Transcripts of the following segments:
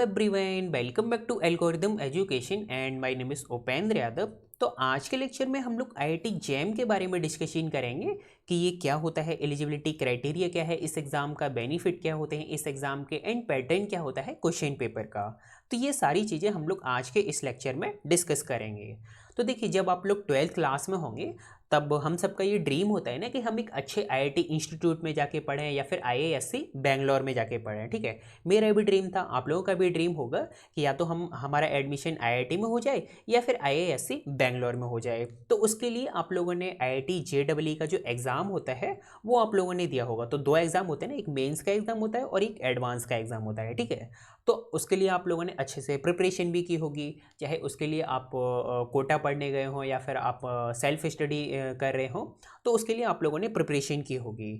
Everyone, welcome back to algorithm education and my name is Upendra Yadav. तो आज के lecture में हम लोग आईआईटी जैम के बारे में डिस्कशन करेंगे कि ये क्या होता है, एलिजिबिलिटी क्राइटेरिया क्या है इस एग्ज़ाम का, बेनिफिट क्या होते हैं इस एग्ज़ाम के, एंड पैटर्न क्या होता है क्वेश्चन पेपर का। तो ये सारी चीज़ें हम लोग आज के इस लेक्चर में डिस्कस करेंगे। तो देखिए, जब आप लोग 12th क्लास में होंगे तब हम सबका ये ड्रीम होता है ना कि हम एक अच्छे आईआईटी इंस्टीट्यूट में जाके पढ़ें या फिर आईआईएससी बेंगलोर में जाके पढ़ें। ठीक है, मेरा भी ड्रीम था, आप लोगों का भी ड्रीम होगा कि या तो हमारा एडमिशन आईआईटी में हो जाए या फिर आईआईएससी बेंगलोर में हो जाए। तो उसके लिए आप लोगों ने आईआईटी जेईई का जो एग्ज़ाम होता है वो आप लोगों ने दिया होगा। तो दो एग्ज़ाम होते हैं ना, एक मेंस का एग्ज़ाम होता है और एक एडवांस का एग्ज़ाम होता है। ठीक है, तो उसके लिए आप लोगों ने अच्छे से प्रिपरेशन भी की होगी, चाहे उसके लिए आप कोटा पढ़ने गए हों या फिर आप सेल्फ स्टडी कर रहे हों, तो उसके लिए आप लोगों ने प्रिपरेशन की होगी।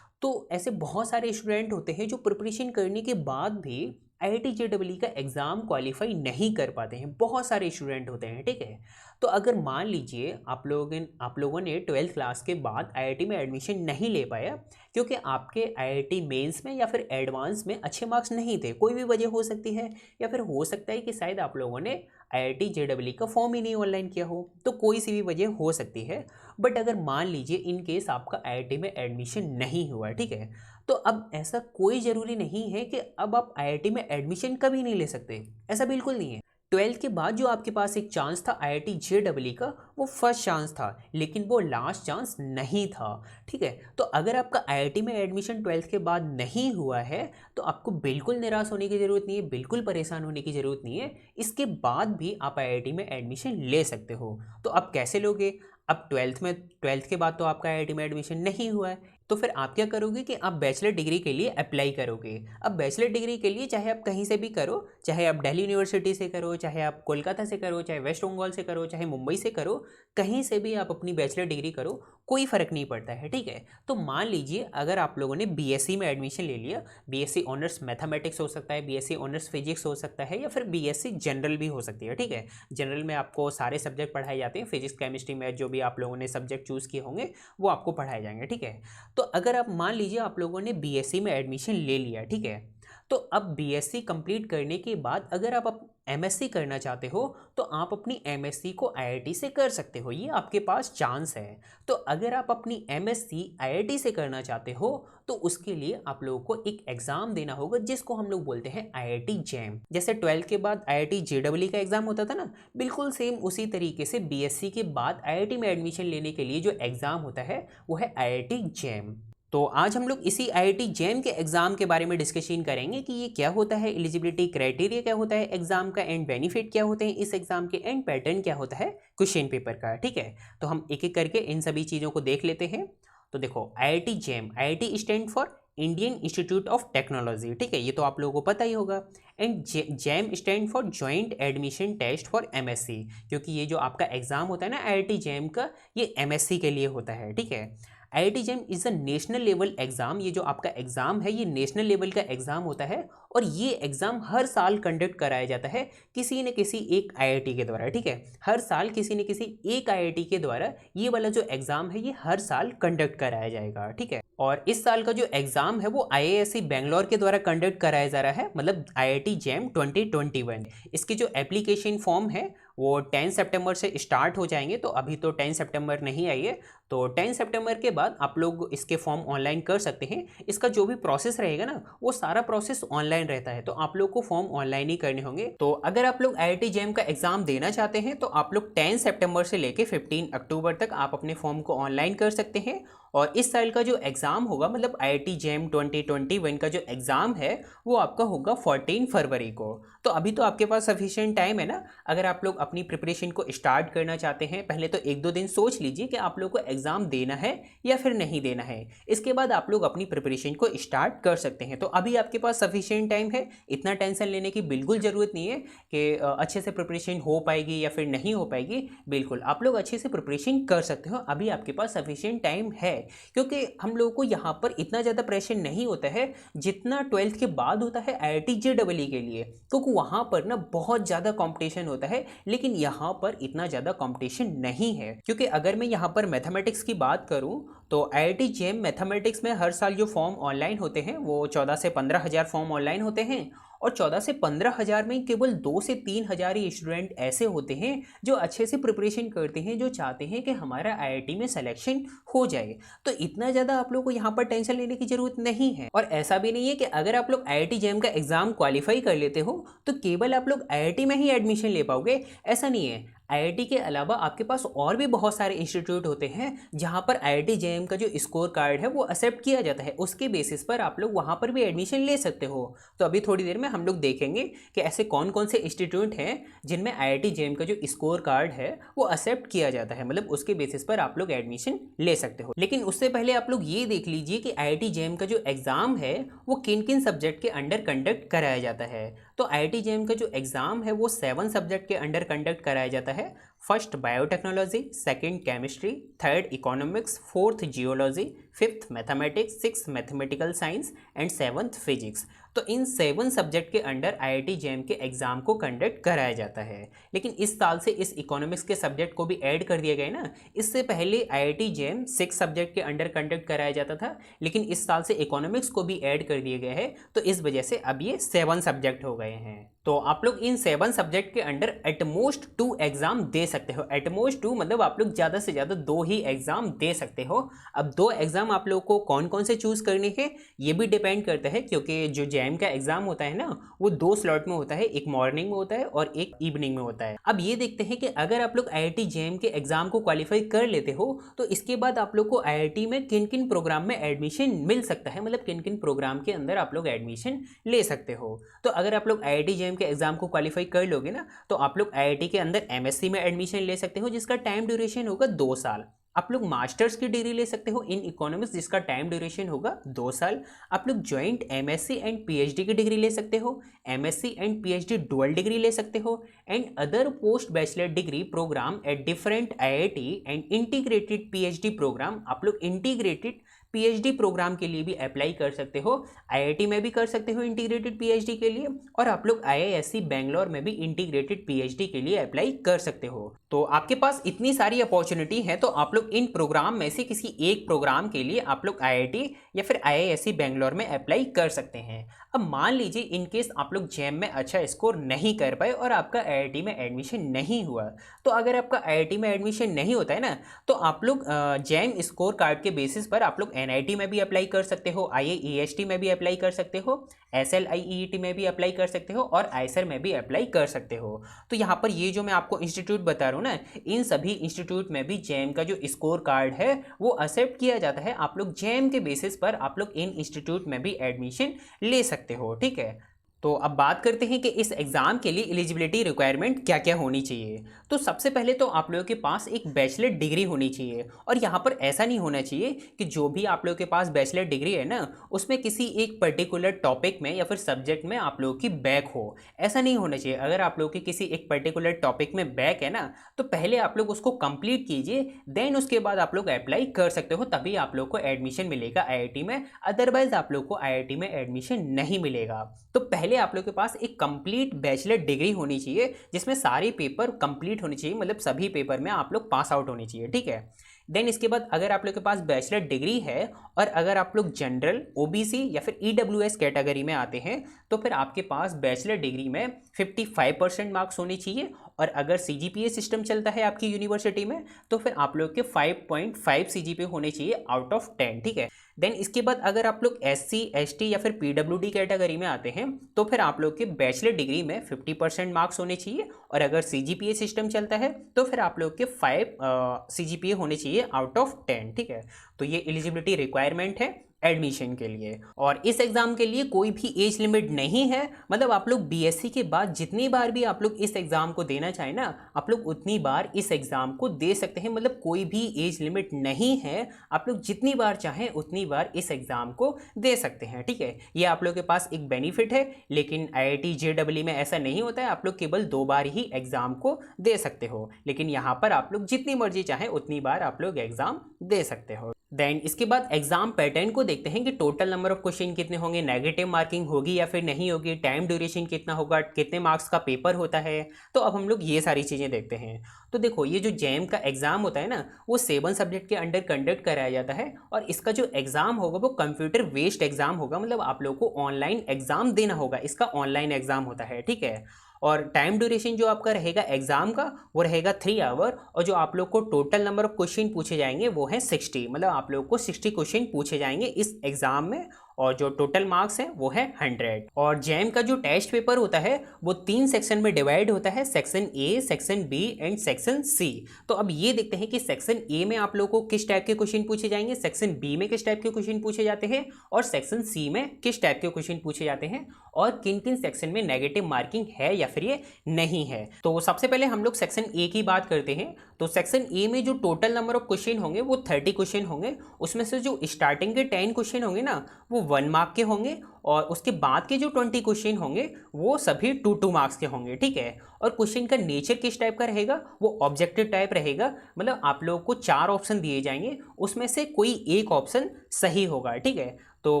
तो ऐसे बहुत सारे स्टूडेंट होते हैं जो प्रिपरेशन करने के बाद भी आईआईटी जेईई का एग्ज़ाम क्वालिफाई नहीं कर पाते हैं, बहुत सारे स्टूडेंट होते हैं। ठीक है, तो अगर मान लीजिए आप लोगों ने 12th क्लास के बाद आईआईटी में एडमिशन नहीं ले पाया क्योंकि आपके आईआईटी मेंस में या फिर एडवांस में अच्छे मार्क्स नहीं थे, कोई भी वजह हो सकती है, या फिर हो सकता है कि शायद आप लोगों ने आईआईटी जेईई का फॉर्म ही नहीं ऑनलाइन किया हो, तो कोई सी भी वजह हो सकती है। बट अगर मान लीजिए इन केस आपका आईआईटी में एडमिशन नहीं हुआ, ठीक है, तो अब ऐसा कोई ज़रूरी नहीं है कि अब आप आईआईटी में एडमिशन कभी नहीं ले सकते, ऐसा बिल्कुल नहीं है। 12th के बाद जो आपके पास एक चांस था आईआईटी जेईई का, वो फर्स्ट चांस था, लेकिन वो लास्ट चांस नहीं था। ठीक है, तो अगर आपका आईआईटी में एडमिशन 12th के बाद नहीं हुआ है तो आपको बिल्कुल निराश होने की ज़रूरत नहीं है, बिल्कुल परेशान होने की ज़रूरत नहीं है। इसके बाद भी आप आईआईटी में एडमिशन ले सकते हो। तो अब कैसे लोगे? अब 12th के बाद तो आपका आईआईटी में एडमिशन नहीं हुआ है, तो फिर आप क्या करोगे कि आप बैचलर डिग्री के लिए अप्लाई करोगे। अब बैचलर डिग्री के लिए चाहे आप कहीं से भी करो, चाहे आप दिल्ली यूनिवर्सिटी से करो, चाहे आप कोलकाता से करो, चाहे वेस्ट बंगाल से करो, चाहे मुंबई से करो, कहीं से भी आप अपनी बैचलर डिग्री करो, कोई फ़र्क नहीं पड़ता है। ठीक है, तो मान लीजिए अगर आप लोगों ने बीएससी में एडमिशन ले लिया, बीएससी ऑनर्स मैथमेटिक्स हो सकता है, बीएससी ऑनर्स फिजिक्स हो सकता है, या फिर बीएससी जनरल भी हो सकती है। ठीक है, जनरल में आपको सारे सब्जेक्ट पढ़ाए जाते हैं, फिजिक्स केमिस्ट्री मैथ जो भी आप लोगों ने सब्जेक्ट चूज़ किए होंगे वो आपको पढ़ाए जाएंगे। ठीक है, तो अगर आप मान लीजिए आप लोगों ने बीएससी में एडमिशन ले लिया, ठीक है, तो अब बीएससी कंप्लीट करने के बाद अगर आप एमएससी करना चाहते हो तो आप अपनी एमएससी को आईआईटी से कर सकते हो, ये आपके पास चांस है। तो अगर आप अपनी एमएससी आईआईटी से करना चाहते हो तो उसके लिए आप लोगों को एक एग्ज़ाम देना होगा जिसको हम लोग बोलते हैं आईआईटी जैम। जैसे 12th के बाद आईआईटी जेईई का एग्ज़ाम होता था ना, बिल्कुल सेम उसी तरीके से बीएससी के बाद आईआईटी में एडमिशन लेने के लिए जो एग्ज़ाम होता है वो है आईआईटी जैम। तो आज हम लोग इसी आईआईटी जैम के एग्ज़ाम के बारे में डिस्कशन करेंगे कि ये क्या होता है, एलिजिबिलिटी क्राइटेरिया क्या होता है एग्ज़ाम का, एंड बेनिफिट क्या होते हैं इस एग्ज़ाम के, एंड पैटर्न क्या होता है क्वेश्चन पेपर का। ठीक है, तो हम एक एक करके इन सभी चीज़ों को देख लेते हैं। तो देखो, IIT jam, IIT stand for Indian institute of technology. ठीक है, ये तो आप लोगों को पता ही होगा। And JAM stand for joint admission test for MSc, क्योंकि ये जो आपका एग्ज़ाम होता है ना आईआईटी जैम का, ये एमएससी के लिए होता है। ठीक है, IIT jam is a national level exam, ये जो आपका एग्ज़ाम है ये नेशनल लेवल का एग्ज़ाम होता है और ये एग्ज़ाम हर साल कंडक्ट कराया जाता है किसी न किसी एक आईआईटी के द्वारा। ठीक है, हर साल किसी न किसी एक आईआईटी के द्वारा ये वाला जो एग्ज़ाम है ये हर साल कंडक्ट कराया जाएगा। ठीक है, और इस साल का जो एग्ज़ाम है वो आईआईएससी बेंगलोर के द्वारा कंडक्ट कराया जा रहा है, मतलब आईआईटी जैम 2021। इसकी जो एप्लीकेशन फॉर्म है वो 10 सितंबर से स्टार्ट हो जाएंगे, तो अभी तो 10 सितंबर नहीं आई है, तो 10 सितंबर के बाद आप लोग इसके फॉर्म ऑनलाइन कर सकते हैं। इसका जो भी प्रोसेस रहेगा ना वो सारा प्रोसेस ऑनलाइन रहता है, तो आप लोग को फॉर्म ऑनलाइन ही करने होंगे। तो अगर आप लोग आईआईटी जैम का एग्ज़ाम देना चाहते हैं तो आप लोग 10 सितंबर से लेके 15 अक्टूबर तक आप अपने फॉर्म को ऑनलाइन कर सकते हैं। और इस साल का जो एग्ज़ाम होगा, मतलब आईआईटी जैम 2021 का जो एग्ज़ाम है वो आपका होगा 14 फरवरी को। तो अभी तो आपके पास सफिशिएंट टाइम है ना, अगर आप लोग अपनी प्रिपरेशन को स्टार्ट करना चाहते हैं, पहले तो 1-2 दिन सोच लीजिए कि आप लोग को एग्ज़ाम देना है या फिर नहीं देना है, इसके बाद आप लोग अपनी प्रिपरेशन को स्टार्ट कर सकते हैं। तो अभी आपके पास सफिशिएंट टाइम है, इतना टेंशन लेने की बिल्कुल ज़रूरत नहीं है कि अच्छे से प्रिपरेशन हो पाएगी या फिर नहीं हो पाएगी। बिल्कुल आप लोग अच्छे से प्रिपरेशन कर सकते हो, अभी आपके पास सफिशिएंट टाइम है, क्योंकि हम लोगों को यहाँ पर इतना ज़्यादा प्रेशर नहीं होता है जितना 12th के बाद होता है आईआईटी जेईई के लिए, क्योंकि वहाँ पर ना बहुत ज़्यादा कंपटीशन होता है, लेकिन यहाँ पर इतना ज़्यादा कंपटीशन नहीं है। क्योंकि अगर मैं यहाँ पर मैथमेटिक्स की बात करूँ तो आईआईटी जैम मैथमेटिक्स में हर साल जो फॉर्म ऑनलाइन होते हैं वो 14 से 15 हज़ार फॉर्म ऑनलाइन होते हैं, और 14 से 15,000 में केवल 2 से 3,000 ही स्टूडेंट ऐसे होते हैं जो अच्छे से प्रिपरेशन करते हैं, जो चाहते हैं कि हमारा आईआईटी में सिलेक्शन हो जाए। तो इतना ज़्यादा आप लोग को यहाँ पर टेंशन लेने की ज़रूरत नहीं है। और ऐसा भी नहीं है कि अगर आप लोग आईआईटी जेईई का एग्ज़ाम क्वालिफाई कर लेते हो तो केवल आप लोग आईआईटी में ही एडमिशन ले पाओगे, ऐसा नहीं है। आईआईटी के अलावा आपके पास और भी बहुत सारे इंस्टीट्यूट होते हैं जहाँ पर आईआईटी जेईई का जो स्कोर कार्ड है वो एक्सेप्ट किया जाता है, उसके बेसिस पर आप लोग वहाँ पर भी एडमिशन ले सकते हो। तो अभी थोड़ी देर में हम लोग देखेंगे कि ऐसे कौन कौन से इंस्टीट्यूट हैं जिनमें आईआईटी जेईई का जो स्कोर कार्ड है वो एक्सेप्ट किया जाता है, मतलब उसके बेसिस पर आप लोग एडमिशन ले सकते हो। लेकिन उससे पहले आप लोग ये देख लीजिए कि आईआईटी जेईई का जो एग्ज़ाम है वो किन किन सब्जेक्ट के अंडर कंडक्ट कराया जाता है। तो आईआईटी जेईई का जो एग्ज़ाम है वो 7 सब्जेक्ट के अंडर कंडक्ट कराया जाता है। First biotechnology, second chemistry, third economics, fourth geology, fifth mathematics, six mathematical science and seventh physics. तो इन 7 सब्जेक्ट के अंडर आईआईटी जेईई के एग्ज़ाम को कंडक्ट कराया जाता है। लेकिन इस साल से इस इकोनॉमिक्स के सब्जेक्ट को भी ऐड कर दिया गया है ना। इससे पहले आईआईटी जेईई 6 सब्जेक्ट के अंडर कंडक्ट कराया जाता था, लेकिन इस साल से इकोनॉमिक्स को भी ऐड कर दिया गया है, तो इस वजह से अब ये 7 सब्जेक्ट हो गए हैं। तो आप लोग इन 7 सब्जेक्ट के अंडर एटमोस्ट 2 एग्जाम दे सकते हो। एटमोस्ट 2 मतलब आप लोग ज़्यादा से ज़्यादा 2 ही एग्जाम दे सकते हो। अब 2 एग्जाम आप लोग को कौन कौन से चूज़ करने हैं ये भी डिपेंड करता है, क्योंकि जो जेईई का एग्जाम होता है ना वो 2 स्लॉट में होता है, एक मॉर्निंग में होता है और एक इवनिंग में होता है। अब ये देखते हैं कि अगर आप लोग आईआईटी जेईई के एग्जाम को क्वालिफाई कर लेते हो तो इसके बाद आप लोग को आईआईटी में किन किन प्रोग्राम में एडमिशन मिल सकता है, मतलब किन किन प्रोग्राम के अंदर आप लोग एडमिशन ले सकते हो। तो अगर आप लोग आईआईटी जेईई के एग्जाम को क्वालिफाई कर लोगे ना तो आप लोग आईआईटी के अंदर एमएससी में एडमिशन ले सकते हो, जिसका टाइम ड्यूरेशन होगा 2 साल। आप लोग मास्टर्स की डिग्री ले सकते हो इन इकोनॉमिक्स, जिसका टाइम ड्यूरेशन होगा 2 साल। आप लोग ज्वाइंट एमएससी एंड पीएचडी की डिग्री ले सकते हो, MSc and PhD dual degree ले सकते हो, and other post bachelor degree program at different IIT and integrated PhD program. आप लोग इंटीग्रेटेड पीएचडी प्रोग्राम के लिए भी अप्लाई कर सकते हो, आईआईटी में भी कर सकते हो इंटीग्रेटेड पीएचडी के लिए, और आप लोग आईआईएससी बेंगलोर में भी इंटीग्रेटेड पीएचडी के लिए अप्लाई कर सकते हो। तो आपके पास इतनी सारी अपॉर्चुनिटी है, तो आप लोग इन प्रोग्राम में से किसी एक प्रोग्राम के लिए आप लोग आईआईटी या फिर आईआईएससी बेंगलोर में अप्लाई कर सकते हैं। अब मान लीजिए इनकेस आप लोग जेईई में अच्छा स्कोर नहीं कर पाए और आपका आईआईटी में एडमिशन नहीं हुआ, तो अगर आपका आईआईटी में एडमिशन नहीं होता है ना तो आप लोग जेईई स्कोर कार्ड के बेसिस पर आप लोग एनआईटी में भी अप्लाई कर सकते हो, आईआईईएसटी में भी अप्लाई कर सकते हो, एसएलआईईटी में भी अप्लाई कर सकते हो और आईसर में भी अप्लाई कर सकते हो। तो यहाँ पर ये जो मैं आपको इंस्टीट्यूट बता रहा हूँ ना, इन सभी इंस्टीट्यूट में भी जेईई का जो स्कोर कार्ड है वो एक्सेप्ट किया जाता है। आप लोग जेईई के बेसिस पर आप लोग इन इंस्टीट्यूट में भी एडमिशन ले सकते हो, ठीक है। तो अब बात करते हैं कि इस एग्ज़ाम के लिए एलिजिबिलिटी रिक्वायरमेंट क्या क्या होनी चाहिए। तो सबसे पहले तो आप लोगों के पास एक बैचलर डिग्री होनी चाहिए, और यहाँ पर ऐसा नहीं होना चाहिए कि जो भी आप लोगों के पास बैचलर डिग्री है ना उसमें किसी एक पर्टिकुलर टॉपिक में या फिर सब्जेक्ट में आप लोगों की बैक हो, ऐसा नहीं होना चाहिए। अगर आप लोगों की किसी एक पर्टिकुलर टॉपिक में बैक है ना तो पहले आप लोग उसको कंप्लीट कीजिए, देन उसके बाद आप लोग अप्लाई कर सकते हो, तभी आप लोग को एडमिशन मिलेगा आईआईटी में, अदरवाइज आप लोग को आईआईटी में एडमिशन नहीं मिलेगा। तो पहले आप लोग के पास एक कंप्लीट बैचलर डिग्री होनी चाहिए जिसमें सारे पेपर कंप्लीट होने चाहिए, मतलब सभी पेपर में आप लोग पास आउट होने चाहिए, ठीक है। देन इसके बाद अगर आप लोग के पास बैचलर डिग्री है और अगर आप लोग जनरल, ओबीसी या फिर ईडब्ल्यूएस कैटेगरी में आते हैं तो फिर आपके पास बैचलर डिग्री में 55% मार्क्स होने चाहिए, और अगर सीजीपीए सिस्टम चलता है आपकी यूनिवर्सिटी में तो फिर आप लोग के 5.5 सीजीपीए होने चाहिए आउट ऑफ 10, ठीक है। देन इसके बाद अगर आप लोग एससी, एसटी या फिर पीडब्ल्यूडी कैटेगरी में आते हैं तो फिर आप लोग के बैचलर डिग्री में 50% मार्क्स होने चाहिए, और अगर सीजीपीए सिस्टम चलता है तो फिर आप लोग के 5 सीजीपीए होने चाहिए आउट ऑफ 10, ठीक है। तो ये एलिजिबिलिटी रिक्वायरमेंट है एडमिशन के लिए। और इस एग्ज़ाम के लिए कोई भी एज लिमिट नहीं है, मतलब आप लोग बीएससी के बाद जितनी बार भी आप लोग इस एग्ज़ाम को देना चाहें ना आप लोग उतनी बार इस एग्ज़ाम को दे सकते हैं, मतलब कोई भी एज लिमिट नहीं है, आप लोग जितनी बार चाहें उतनी बार इस एग्ज़ाम को दे सकते हैं, ठीक है। ये आप लोग के पास एक बेनिफिट है, लेकिन आईआईटी जेईई में ऐसा नहीं होता है, आप लोग केवल 2 बार ही एग्ज़ाम को दे सकते हो, लेकिन यहाँ पर आप लोग जितनी मर्जी चाहें उतनी बार आप लोग एग्ज़ाम दे सकते हो। देन इसके बाद एग्जाम पैटर्न को देखते हैं कि टोटल नंबर ऑफ क्वेश्चन कितने होंगे, नेगेटिव मार्किंग होगी या फिर नहीं होगी, टाइम ड्यूरेशन कितना होगा, कितने मार्क्स का पेपर होता है। तो अब हम लोग ये सारी चीज़ें देखते हैं। तो देखो ये जो जैम का एग्ज़ाम होता है ना, वो 7 सब्जेक्ट के अंडर कंडक्ट कराया जाता है और इसका जो एग्ज़ाम होगा वो कंप्यूटर बेस्ड एग्ज़ाम होगा, मतलब आप लोग को ऑनलाइन एग्ज़ाम देना होगा, इसका ऑनलाइन एग्ज़ाम होता है, ठीक है। और टाइम ड्यूरेशन जो आपका रहेगा एग्जाम का वो रहेगा 3 आवर, और जो आप लोग को टोटल नंबर ऑफ क्वेश्चन पूछे जाएंगे वो है 60, मतलब आप लोग को 60 क्वेश्चन पूछे जाएंगे इस एग्जाम में, और जो टोटल मार्क्स है वो है 100। और जैम का जो टेस्ट पेपर होता है वो 3 सेक्शन में डिवाइड होता है, section A, section B and section C. तो अब ये देखते हैं कि सेक्शन ए में आप लोगों को किस टाइप के क्वेश्चन पूछे जाएंगे, सेक्शन बी में किस टाइप के क्वेश्चन पूछे जाते हैं, और सेक्शन सी में किस टाइप के क्वेश्चन पूछे जाते हैं, और किन किन सेक्शन में नेगेटिव मार्किंग है या फिर ये नहीं है। तो सबसे पहले हम लोग सेक्शन ए की बात करते हैं। तो सेक्शन ए में जो टोटल नंबर ऑफ क्वेश्चन होंगे वो 30 क्वेश्चन होंगे। उसमें से जो स्टार्टिंग के 10 क्वेश्चन होंगे ना वो 1 मार्क के होंगे, और उसके बाद के जो 20 क्वेश्चन होंगे वो सभी 2 मार्क्स के होंगे, ठीक है। और क्वेश्चन का नेचर किस टाइप का रहेगा, वो ऑब्जेक्टिव टाइप रहेगा, मतलब आप लोगों को 4 ऑप्शन दिए जाएंगे, उसमें से कोई एक ऑप्शन सही होगा, ठीक है। तो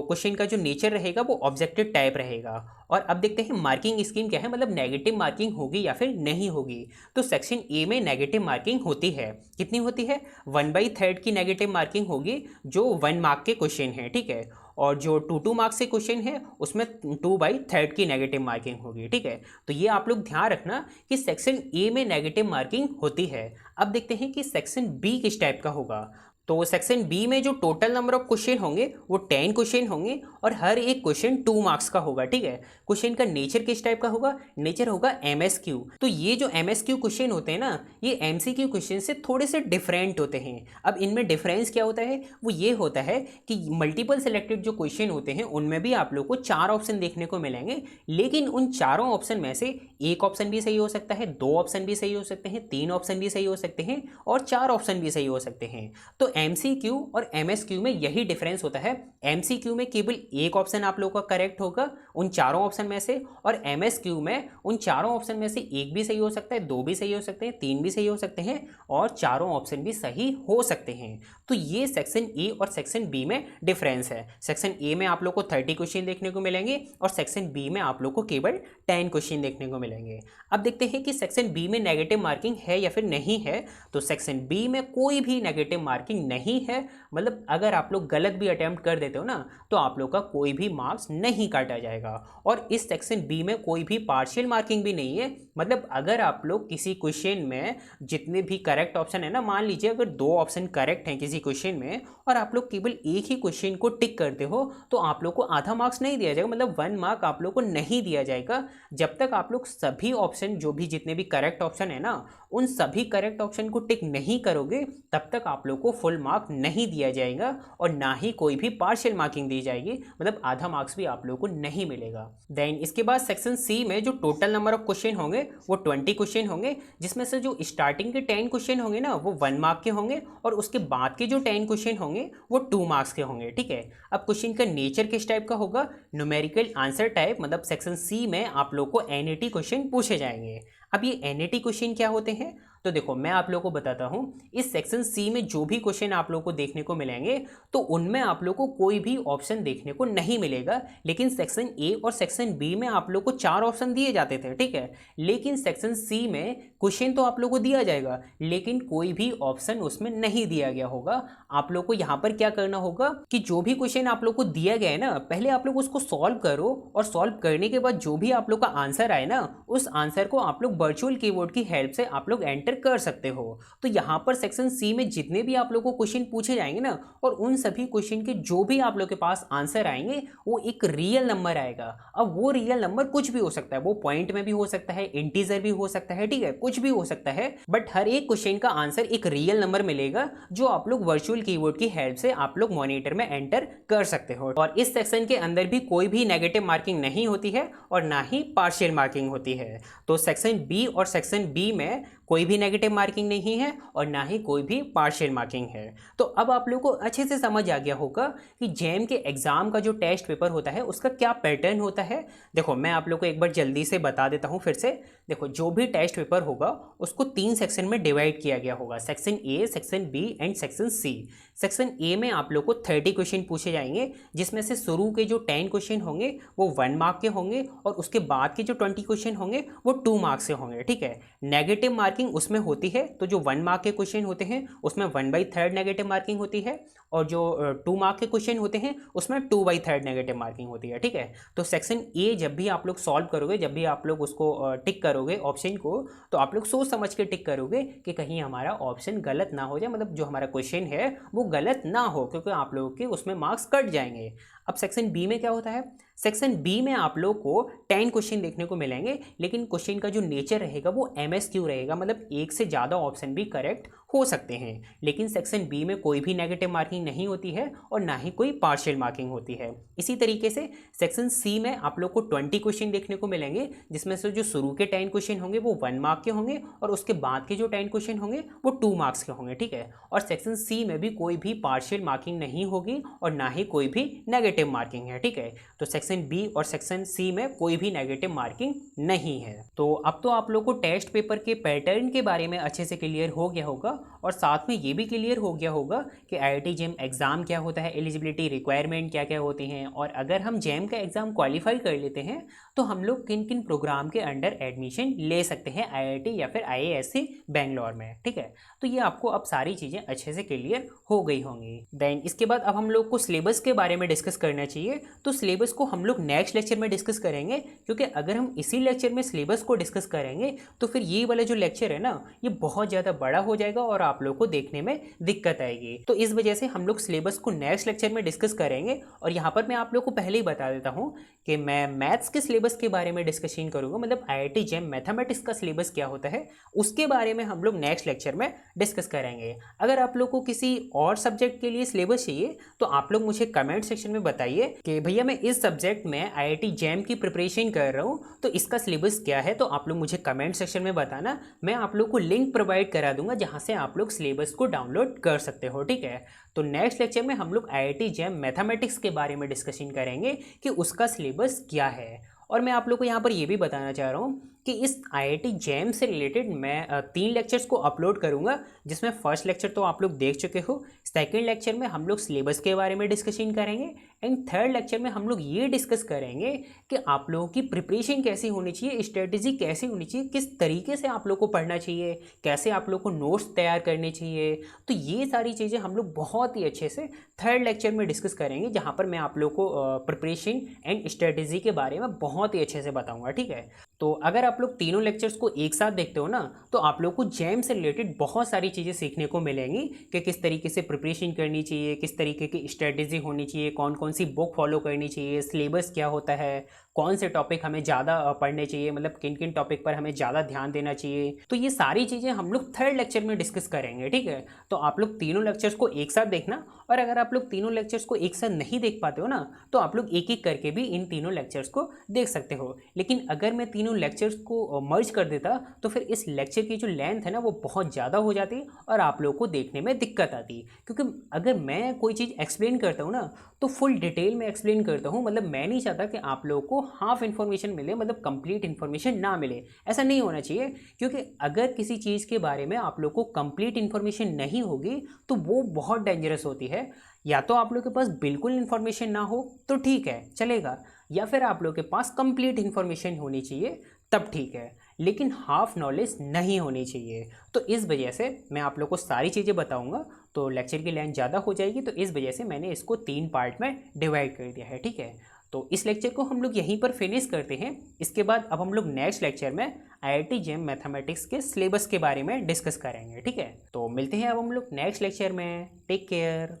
क्वेश्चन का जो नेचर रहेगा वो ऑब्जेक्टिव टाइप रहेगा। और अब देखते हैं मार्किंग स्कीम क्या है, मतलब नेगेटिव मार्किंग होगी या फिर नहीं होगी। तो सेक्शन ए में नेगेटिव मार्किंग होती है, कितनी होती है, 1/3 की नेगेटिव मार्किंग होगी जो 1 मार्क के क्वेश्चन है, ठीक है। और जो 2 मार्क्स के क्वेश्चन है उसमें 2/3 की नेगेटिव मार्किंग होगी, ठीक है। तो ये आप लोग ध्यान रखना कि सेक्शन ए में नेगेटिव मार्किंग होती है। अब देखते हैं कि सेक्शन बी किस टाइप का होगा। तो सेक्शन बी में जो टोटल नंबर ऑफ क्वेश्चन होंगे वो 10 क्वेश्चन होंगे, और हर एक क्वेश्चन 2 मार्क्स का होगा, ठीक है। क्वेश्चन का नेचर किस टाइप का होगा, नेचर होगा एमएसक्यू। तो ये जो एमएसक्यू क्वेश्चन होते हैं ना, ये एमसीक्यू क्वेश्चन से थोड़े से डिफरेंट होते हैं। अब इनमें डिफरेंस क्या होता है, वो ये होता है कि मल्टीपल सेलेक्टेड जो क्वेश्चन होते हैं उनमें भी आप लोग को 4 ऑप्शन देखने को मिलेंगे, लेकिन उन चारों ऑप्शन में से एक ऑप्शन भी सही हो सकता है, 2 ऑप्शन भी सही हो सकते हैं, 3 ऑप्शन भी सही हो सकते हैं, और 4 ऑप्शन भी सही हो सकते हैं। तो एमसीक्यू और एमएसक्यू में यही डिफरेंस होता है। एमसीक्यू में केवल एक ऑप्शन आप लोगों का करेक्ट होगा उन चारों ऑप्शन में से, और एमएसक्यू में उन चारों ऑप्शन में से एक भी सही हो सकता है, 2 भी सही हो सकते हैं, 3 भी सही हो सकते हैं, और चारों ऑप्शन भी सही हो सकते हैं। तो ये सेक्शन ए और सेक्शन बी में डिफरेंस है। सेक्शन ए में आप लोग को 30 क्वेश्चन देखने को मिलेंगे, और सेक्शन बी में आप लोग को केवल 10 क्वेश्चन देखने को मिलेंगे। अब देखते हैं कि सेक्शन बी में नेगेटिव मार्किंग है या फिर नहीं है। तो सेक्शन बी में कोई भी नेगेटिव मार्किंग नहीं है, मतलब अगर आप लोग गलत भी अटेम्प्ट कर देते हो ना तो आप लोग का कोई भी मार्क्स नहीं काटा जाएगा। और इस सेक्शन बी में कोई भी पार्शियल मार्किंग भी नहीं है, मतलब अगर आप लोग किसी क्वेश्चन में जितने भी करेक्ट ऑप्शन है ना, मान लीजिए अगर 2 ऑप्शन करेक्ट हैं किसी क्वेश्चन में और आप लोग केवल एक ही क्वेश्चन को टिक करते हो, तो आप लोग को आधा मार्क्स नहीं दिया जाएगा, मतलब 1 मार्क आप लोग को नहीं दिया जाएगा। जब तक आप लोग सभी ऑप्शन जो भी जितने भी करेक्ट ऑप्शन है ना उन सभी करेक्ट ऑप्शन को टिक नहीं करोगे तब तक आप लोग को फुल मार्क नहीं दिया जाएगा, और ना ही कोई भी पार्शियल मार्किंग दी जाएगी, मतलब आधा मार्क्स भी आप लोग को नहीं मिलेगा। देन इसके बाद सेक्शन सी में जो टोटल नंबर ऑफ क्वेश्चन होंगे वो 20 क्वेश्चन होंगे, जिसमें से जो स्टार्टिंग के 10 क्वेश्चन होंगे ना वो 1 मार्क के होंगे, और उसके बाद के जो 10 क्वेश्चन होंगे वो 2 मार्क्स के होंगे, ठीक है। अब क्वेश्चन का नेचर किस टाइप का होगा, न्यूमेरिकल आंसर टाइप, मतलब सेक्शन सी में आप लोग को एनईटी क्वेश्चन पूछे जाएंगे। अब ये एनईटी क्वेश्चन क्या होते हैं, तो देखो मैं आप लोगों को बताता हूँ। इस सेक्शन सी में जो भी क्वेश्चन आप लोगों को देखने को मिलेंगे तो उनमें आप लोगों को कोई भी ऑप्शन देखने को नहीं मिलेगा, लेकिन सेक्शन ए और सेक्शन बी में आप लोग को 4 ऑप्शन दिए जाते थे, ठीक है। लेकिन सेक्शन सी में क्वेश्चन तो आप लोग को दिया जाएगा, लेकिन कोई भी ऑप्शन उसमें नहीं दिया गया होगा। आप लोग को यहाँ पर क्या करना होगा कि जो भी क्वेश्चन आप लोग को दिया गया है ना, पहले आप लोग उसको सॉल्व करो, और सॉल्व करने के बाद जो भी आप लोग का आंसर आए ना उस आंसर को आप लोग वर्चुअल कीबोर्ड की हेल्प से आप लोग एंटर कर सकते हो। तो यहाँ पर सेक्शन सी में जितने भी आप लोग को क्वेश्चन पूछे जाएंगे ना, और उन सभी क्वेश्चन के जो भी आप लोग के पास आंसर आएंगे वो एक रियल नंबर आएगा। अब वो रियल नंबर कुछ भी हो सकता है, वो पॉइंट में भी हो सकता है, इंटीजर भी हो सकता है, ठीक है, कुछ भी हो सकता है, बट हर एक क्वेश्चन का आंसर एक रियल नंबर मिलेगा जो आप लोग वर्चुअल कीबोर्ड की हेल्प से आप लोग मॉनिटर में एंटर कर सकते हो। और इस सेक्शन के अंदर भी कोई भी नेगेटिव मार्किंग नहीं होती है और ना ही पार्शियल मार्किंग होती है। तो सेक्शन बी और सेक्शन बी में कोई भी नेगेटिव मार्किंग नहीं है और ना ही कोई भी पार्शियल मार्किंग है। तो अब आप लोगों को अच्छे से समझ आ गया होगा कि जेम के एग्ज़ाम का जो टेस्ट पेपर होता है उसका क्या पैटर्न होता है। देखो मैं आप लोग को एक बार जल्दी से बता देता हूँ फिर से। देखो जो भी टेस्ट पेपर होगा उसको 3 सेक्शन में डिवाइड किया गया होगा, section A, section B and section C. Section A में आप लोग को 30 क्वेश्चन पूछे जाएंगे, जिसमें से शुरू के जो 10 क्वेश्चन होंगे वो 1 मार्क के होंगे और उसके बाद के जो 20 क्वेश्चन होंगे वो 2 मार्क्स से होंगे। ठीक है, नेगेटिव मार्किंग उसमें होती है, तो जो 1 मार्क के क्वेश्चन होते हैं उसमें 1/3 नेगेटिव मार्किंग होती है और जो 2 मार्क के क्वेश्चन होते हैं उसमें 2/3 नेगेटिव मार्किंग होती है। ठीक है, तो सेक्शन ए जब भी आप लोग सॉल्व करोगे, जब भी आप लोग उसको टिक करोगे ऑप्शन को, तो आप लोग सोच समझ के टिक करोगे कि कहीं हमारा ऑप्शन गलत ना हो जाए, मतलब जो हमारा क्वेश्चन है वो गलत ना हो, क्योंकि आप लोगों के उसमें मार्क्स कट जाएंगे। अब सेक्शन बी में क्या होता है, सेक्शन बी में आप लोग को 10 क्वेश्चन देखने को मिलेंगे, लेकिन क्वेश्चन का जो नेचर रहेगा वो MSQ रहेगा, मतलब एक से ज़्यादा ऑप्शन भी करेक्ट हो सकते हैं। लेकिन सेक्शन बी में कोई भी नेगेटिव मार्किंग नहीं होती है और ना ही कोई पार्शियल मार्किंग होती है। इसी तरीके से सेक्शन सी में आप लोग को 20 क्वेश्चन देखने को मिलेंगे, जिसमें से जो शुरू के 10 क्वेश्चन होंगे वो 1 मार्क के होंगे और उसके बाद के जो 10 क्वेश्चन होंगे वो 2 मार्क्स के होंगे। ठीक है, और सेक्शन सी में भी कोई भी पार्शियल मार्किंग नहीं होगी और ना ही कोई भी नेगेटिव मार्किंग है। ठीक है, तो सेक्शन बी और सेक्शन सी में कोई भी नेगेटिव मार्किंग नहीं है। तो अब तो आप लोग को टेस्ट पेपर के पैटर्न के बारे में अच्छे से क्लियर हो गया होगा और साथ में ये भी क्लियर हो गया होगा कि IIT जेम एग्ज़ाम क्या होता है, एलिजिबिलिटी रिक्वायरमेंट क्या क्या होती हैं, और अगर हम जेम का एग्ज़ाम क्वालिफाई कर लेते हैं तो हम लोग किन किन प्रोग्राम के अंडर एडमिशन ले सकते हैं IIT या फिर IISc बेंगलोर में। ठीक है, तो ये आपको अब सारी चीज़ें अच्छे से क्लियर हो गई होंगी। देन इसके बाद अब हम लोग को सिलेबस के बारे में डिस्कस करना चाहिए। तो सिलेबस को हम लोग नेक्स्ट लेक्चर में डिस्कस करेंगे, क्योंकि अगर हम इसी लेक्चर में सिलेबस को डिस्कस करेंगे तो फिर ये वाला जो लेक्चर है ना ये बहुत ज़्यादा बड़ा हो जाएगा और आप लोग को देखने में दिक्कत आएगी। तो इस वजह से हम लोग सिलेबस को नेक्स्ट लेक्चर में डिस्कस करेंगे। और यहाँ पर मैं आप लोग को पहले ही बता देता हूँ कि मैं मैथ्स के सिलेबस के बारे में डिस्कशन करूँगा, मतलब IIT जेम मैथमेटिक्स का सिलेबस क्या होता है उसके बारे में हम लोग नेक्स्ट लेक्चर में डिस्कस करेंगे। अगर आप लोग को किसी और सब्जेक्ट के लिए सिलेबस चाहिए तो आप लोग मुझे कमेंट सेक्शन में बताइए कि भैया मैं इस सब्जेक्ट में IIT जेम की प्रिपरेशन कर रहा हूँ तो इसका सिलेबस क्या है। तो आप लोग मुझे कमेंट सेक्शन में बताना, मैं आप लोग को लिंक प्रोवाइड करा दूंगा जहाँ से आप लोग सिलेबस को डाउनलोड कर सकते हो। ठीक है, तो नेक्स्ट लेक्चर में हम लोग IIT जेम मैथमेटिक्स के बारे में डिस्कशन करेंगे कि उसका सिलेबस क्या है। और मैं आप लोग को यहाँ पर ये भी बताना चाह रहा हूँ कि इस IIT जेम से रिलेटेड मैं 3 लेक्चर्स को अपलोड करूँगा, जिसमें फर्स्ट लेक्चर तो आप लोग देख चुके हो, सेकंड लेक्चर में हम लोग सिलेबस के बारे में डिस्कशन करेंगे एंड थर्ड लेक्चर में हम लोग ये डिस्कस करेंगे कि आप लोगों की प्रिपरेशन कैसी होनी चाहिए, स्ट्रेटजी कैसी होनी चाहिए, किस तरीके से आप लोग को पढ़ना चाहिए, कैसे आप लोग को नोट्स तैयार करने चाहिए। तो ये सारी चीज़ें हम लोग बहुत ही अच्छे से थर्ड लेक्चर में डिस्कस करेंगे, जहाँ पर मैं आप लोग को प्रिपरेशन एंड स्ट्रेटजी के बारे में बहुत ही अच्छे से बताऊँगा। ठीक है, तो अगर आप लोग तीनों लेक्चर्स को एक साथ देखते हो ना तो आप लोग को जेम से रिलेटेड बहुत सारी चीज़ें सीखने को मिलेंगी कि किस तरीके से प्रिपरेशन करनी चाहिए, किस तरीके की स्ट्रेटजी होनी चाहिए, कौन कौन सी बुक फॉलो करनी चाहिए, सिलेबस क्या होता है, कौन से टॉपिक हमें ज़्यादा पढ़ने चाहिए, मतलब किन किन टॉपिक पर हमें ज़्यादा ध्यान देना चाहिए। तो ये सारी चीज़ें हम लोग थर्ड लेक्चर में डिस्कस करेंगे। ठीक है, तो आप लोग तीनों लेक्चर्स को एक साथ देखना, और अगर आप लोग तीनों लेक्चर्स को एक साथ नहीं देख पाते हो ना तो आप लोग एक एक करके भी इन तीनों लेक्चर्स को देख सकते हो। लेकिन अगर मैं तीनों लेक्चर्स को मर्ज कर देता तो फिर इस लेक्चर की जो लेंथ है ना वो बहुत ज़्यादा हो जाती और आप लोग को देखने में दिक्कत आती, क्योंकि अगर मैं कोई चीज़ एक्सप्लेन करता हूँ ना तो फुल डिटेल में एक्सप्लेन करता हूँ, मतलब मैं नहीं चाहता कि आप लोगों को हाफ इन्फॉर्मेशन मिले, मतलब कंप्लीट इन्फॉर्मेशन ना मिले। ऐसा नहीं होना चाहिए, क्योंकि अगर किसी चीज़ के बारे में आप लोग को कंप्लीट इन्फॉर्मेशन नहीं होगी तो वो बहुत डेंजरस होती है। या तो आप लोग के पास बिल्कुल इन्फॉर्मेशन ना हो तो ठीक है चलेगा, या फिर आप लोग के पास कंप्लीट इन्फॉर्मेशन होनी चाहिए तब ठीक है, लेकिन हाफ नॉलेज नहीं होनी चाहिए। तो इस वजह से मैं आप लोग को सारी चीज़ें बताऊंगा तो लेक्चर की लेंथ ज़्यादा हो जाएगी, तो इस वजह से मैंने इसको 3 पार्ट में डिवाइड कर दिया है। ठीक है, तो इस लेक्चर को हम लोग यहीं पर फिनिश करते हैं। इसके बाद अब हम लोग नेक्स्ट लेक्चर में IIT जेम मैथमेटिक्स के सिलेबस के बारे में डिस्कस करेंगे। ठीक है, तो मिलते हैं अब हम लोग नेक्स्ट लेक्चर में। Take care.